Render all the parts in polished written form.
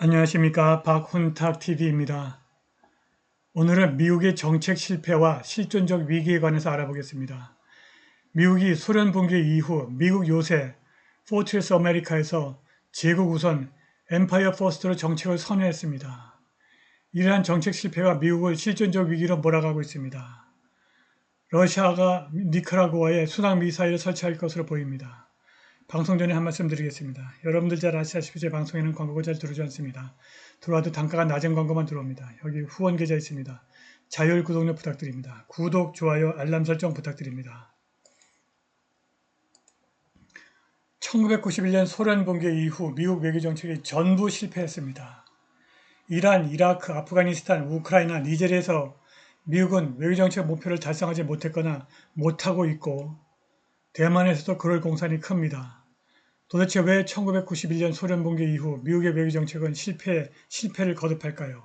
안녕하십니까. 박훈탁TV입니다. 오늘은 미국의 정책 실패와 실존적 위기에 관해서 알아보겠습니다. 미국이 소련 붕괴 이후 미국 요새 포트레스 아메리카에서 제국 우선 엠파이어 퍼스트로 정책을 선회했습니다. 이러한 정책 실패가 미국을 실존적 위기로 몰아가고 있습니다. 러시아가 니카라구아에 순항 미사일을 설치할 것으로 보입니다. 방송 전에 한 말씀 드리겠습니다. 여러분들 잘 아시다시피 제 방송에는 광고가 잘 들어오지 않습니다. 들어와도 단가가 낮은 광고만 들어옵니다. 여기 후원 계좌 있습니다. 자율 구독료 부탁드립니다. 구독, 좋아요, 알람 설정 부탁드립니다. 1991년 소련 붕괴 이후 미국 외교 정책이 전부 실패했습니다. 이란, 이라크, 아프가니스탄, 우크라이나, 니제리에서 미국은 외교 정책 목표를 달성하지 못했거나 못하고 있고 대만에서도 그럴 공산이 큽니다. 도대체 왜 1991년 소련 붕괴 이후 미국의 외교 정책은 실패를 거듭할까요?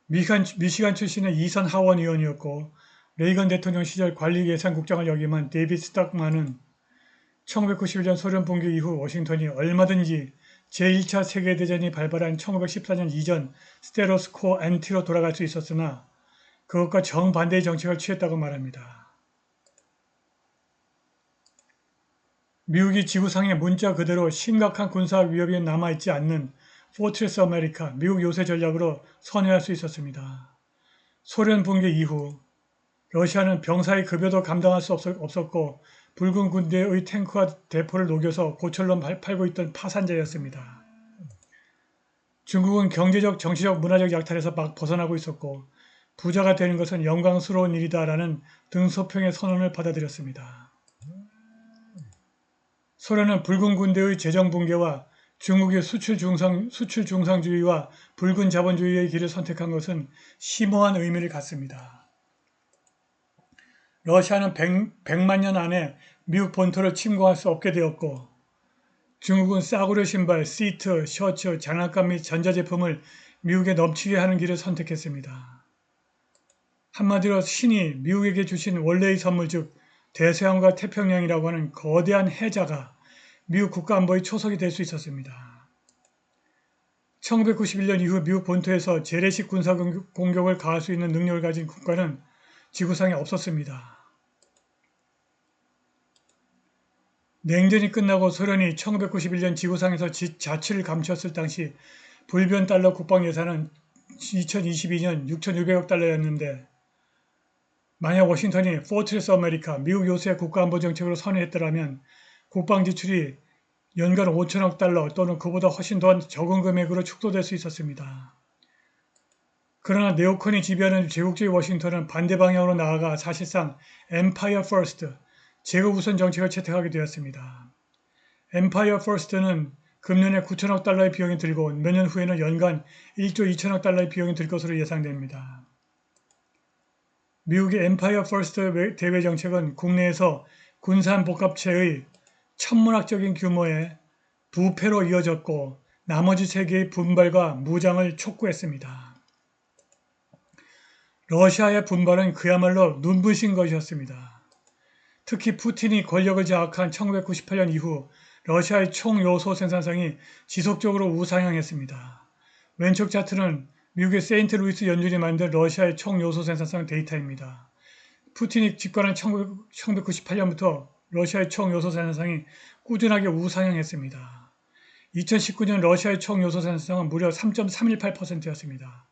미시간 출신의 이선 하원 의원이었고 레이건 대통령 시절 관리예산국장을 역임한 데이빗 스탁만은 1991년 소련 붕괴 이후 워싱턴이 얼마든지 제1차 세계대전이 발발한 1914년 이전 스테로스코 앤티로 돌아갈 수 있었으나 그것과 정반대의 정책을 취했다고 말합니다. 미국이 지구상에 문자 그대로 심각한 군사 위협이 남아있지 않는 포트레스 아메리카, 미국 요새 전략으로 선회할 수 있었습니다. 소련 붕괴 이후 러시아는 병사의 급여도 감당할 수 없었고 붉은 군대의 탱크와 대포를 녹여서 고철로 팔고 있던 파산자였습니다. 중국은 경제적, 정치적, 문화적 약탈에서 막 벗어나고 있었고 부자가 되는 것은 영광스러운 일이다라는 등소평의 선언을 받아들였습니다. 소련은 붉은 군대의 재정 붕괴와 중국의 수출 중상주의와 붉은 자본주의의 길을 선택한 것은 심오한 의미를 갖습니다. 러시아는 100만 년 안에 미국 본토를 침공할 수 없게 되었고 중국은 싸구려 신발, 시트, 셔츠, 장난감 및 전자제품을 미국에 넘치게 하는 길을 선택했습니다. 한마디로 신이 미국에게 주신 원래의 선물 즉 대서양과 태평양이라고 하는 거대한 해자가 미국 국가안보의 초석이 될 수 있었습니다. 1991년 이후 미국 본토에서 재래식 군사 공격을 가할 수 있는 능력을 가진 국가는 지구상에 없었습니다. 냉전이 끝나고 소련이 1991년 지구상에서 자치를 감췄을 당시 불변 달러 국방 예산은 2022년 6,600억 달러였는데 만약 워싱턴이 포트레스 아메리카, 미국 요새 국가안보 정책으로 선회했더라면 국방 지출이 연간 5천억 달러 또는 그보다 훨씬 더 적은 금액으로 축소될 수 있었습니다. 그러나 네오콘이 지배하는 제국주의 워싱턴은 반대 방향으로 나아가 사실상 엠파이어 퍼스트, 제국 우선 정책을 채택하게 되었습니다. 엠파이어 퍼스트는 금년에 9천억 달러의 비용이 들고 몇 년 후에는 연간 1조 2천억 달러의 비용이 들 것으로 예상됩니다. 미국의 엠파이어 퍼스트 대외 정책은 국내에서 군산복합체의 천문학적인 규모의 부패로 이어졌고 나머지 세계의 분발과 무장을 촉구했습니다. 러시아의 분발은 그야말로 눈부신 것이었습니다. 특히 푸틴이 권력을 장악한 1998년 이후 러시아의 총요소 생산성이 지속적으로 우상향했습니다. 왼쪽 차트는 미국의 세인트루이스 연준이 만든 러시아의 총요소 생산성 데이터입니다. 푸틴이 집권한 1998년부터 러시아의 총요소 생산성이 꾸준하게 우상향했습니다. 2019년 러시아의 총요소 생산성은 무려 3.318%였습니다.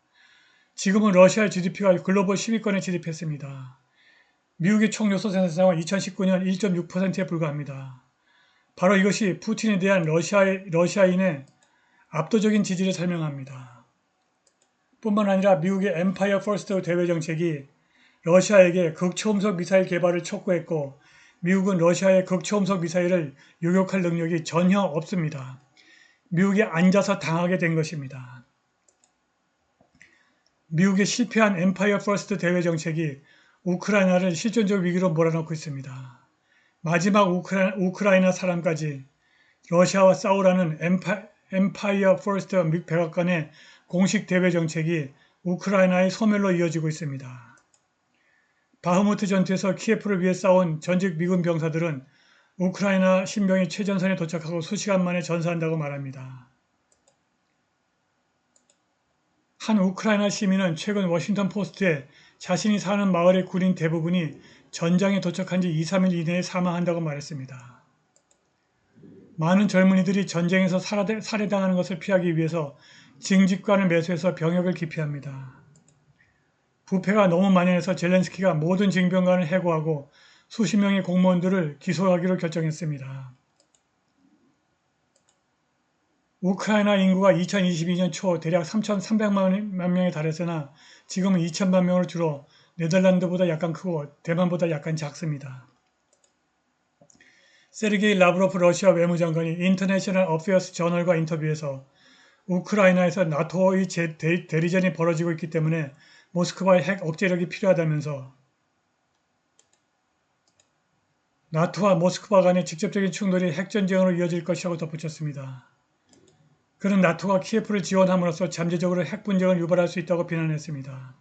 지금은 러시아의 GDP가 글로벌 10위권에 진입했습니다. 미국의 총요소 생산성은 2019년 1.6%에 불과합니다. 바로 이것이 푸틴에 대한 러시아인의 압도적인 지지를 설명합니다. 뿐만 아니라 미국의 엠파이어 퍼스트 대외 정책이 러시아에게 극초음속 미사일 개발을 촉구했고 미국은 러시아의 극초음속 미사일을 요격할 능력이 전혀 없습니다. 미국이 앉아서 당하게 된 것입니다. 미국의 실패한 엠파이어 퍼스트 대외 정책이 우크라이나를 실존적 위기로 몰아넣고 있습니다. 마지막 우크라이나 사람까지 러시아와 싸우라는 엠파이어 퍼스트 백악관의 공식 대외 정책이 우크라이나의 소멸로 이어지고 있습니다. 바흐무트 전투에서 키예프를 위해 싸운 전직 미군 병사들은 우크라이나 신병이 최전선에 도착하고 수시간 만에 전사한다고 말합니다. 한 우크라이나 시민은 최근 워싱턴 포스트에 자신이 사는 마을의 군인 대부분이 전장에 도착한 지 2, 3일 이내에 사망한다고 말했습니다. 많은 젊은이들이 전쟁에서 살해당하는 것을 피하기 위해서 징집관을 매수해서 병역을 기피합니다. 부패가 너무 만연해서 젤렌스키가 모든 징병관을 해고하고 수십 명의 공무원들을 기소하기로 결정했습니다. 우크라이나 인구가 2022년 초 대략 3,300만 명에 달했으나 지금은 2천만 명으로 줄어 네덜란드보다 약간 크고 대만보다 약간 작습니다. 세르게이 라브로프 러시아 외무장관이 인터내셔널 어페어스 저널과 인터뷰에서 우크라이나에서 나토의 대리전이 벌어지고 있기 때문에 모스크바의 핵 억제력이 필요하다면서 나토와 모스크바 간의 직접적인 충돌이 핵전쟁으로 이어질 것이라고 덧붙였습니다. 그는 나토가 키예프를 지원함으로써 잠재적으로 핵 분쟁을 유발할 수 있다고 비난했습니다.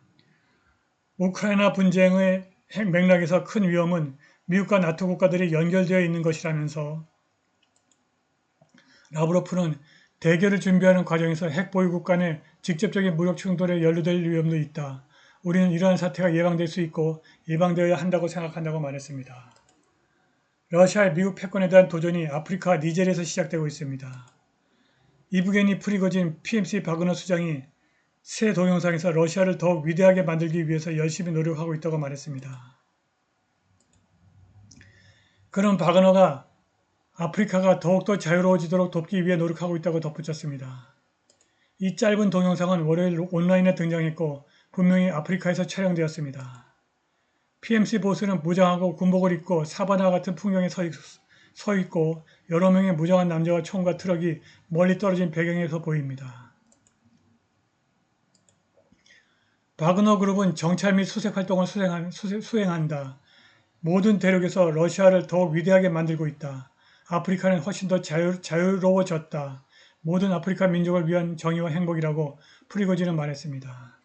우크라이나 분쟁의 핵 맥락에서 큰 위험은 미국과 나토 국가들이 연결되어 있는 것이라면서 라브로프는 대결을 준비하는 과정에서 핵 보유국 간의 직접적인 무력 충돌에 연루될 위험도 있다. 우리는 이러한 사태가 예방될 수 있고 예방되어야 한다고 생각한다고 말했습니다. 러시아의 미국 패권에 대한 도전이 아프리카 니제리에서 시작되고 있습니다. 이브게니 프리고진 PMC 바그너 수장이 새 동영상에서 러시아를 더욱 위대하게 만들기 위해서 열심히 노력하고 있다고 말했습니다. 그는 바그너가 아프리카가 더욱더 자유로워지도록 돕기 위해 노력하고 있다고 덧붙였습니다. 이 짧은 동영상은 월요일 온라인에 등장했고 분명히 아프리카에서 촬영되었습니다. PMC 보스는 무장하고 군복을 입고 사바나 같은 풍경에 서 있고 여러 명의 무장한 남자와 총과 트럭이 멀리 떨어진 배경에서 보입니다. 바그너 그룹은 정찰 및 수색 활동을 수행한다. 모든 대륙에서 러시아를 더욱 위대하게 만들고 있다. 아프리카는 훨씬 더 자유로워졌다. 모든 아프리카 민족을 위한 정의와 행복이라고 프리고진은 말했습니다.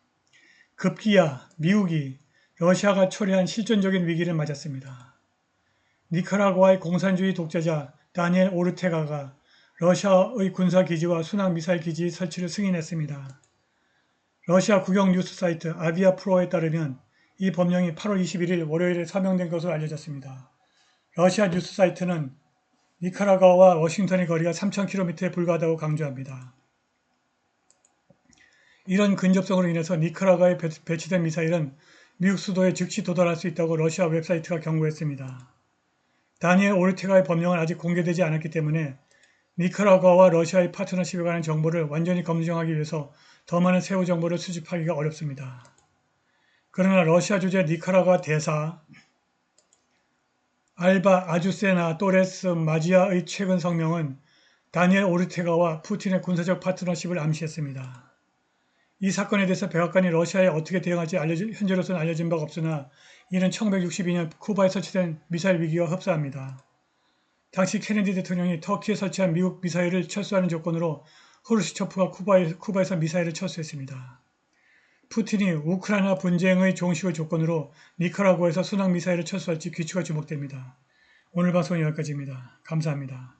급기야 미국이 러시아가 초래한 실존적인 위기를 맞았습니다. 니카라과의 공산주의 독재자 다니엘 오르테가가 러시아의 군사기지와 순항미사일 기지 설치를 승인했습니다. 러시아 국영 뉴스 사이트 아비아 프로에 따르면 이 법령이 8월 21일 월요일에 서명된 것으로 알려졌습니다. 러시아 뉴스 사이트는 니카라과와 워싱턴의 거리가 3,000km에 불과하다고 강조합니다. 이런 근접성으로 인해서 니카라과에 배치된 미사일은 미국 수도에 즉시 도달할 수 있다고 러시아 웹사이트가 경고했습니다. 다니엘 오르테가의 법령은 아직 공개되지 않았기 때문에 니카라과와 러시아의 파트너십에 관한 정보를 완전히 검증하기 위해서 더 많은 세부 정보를 수집하기가 어렵습니다. 그러나 러시아 주재 니카라과 대사 알바 아주세나 또레스 마지아의 최근 성명은 다니엘 오르테가와 푸틴의 군사적 파트너십을 암시했습니다. 이 사건에 대해서 백악관이 러시아에 어떻게 대응할지 현재로서는 알려진 바가 없으나 이는 1962년 쿠바에 설치된 미사일 위기와 흡사합니다. 당시 케네디 대통령이 터키에 설치한 미국 미사일을 철수하는 조건으로 후르시초프가 쿠바에서 미사일을 철수했습니다. 푸틴이 우크라이나 분쟁의 종식을 조건으로 니카라과에서 순항미사일을 철수할지 귀추가 주목됩니다. 오늘 방송은 여기까지입니다. 감사합니다.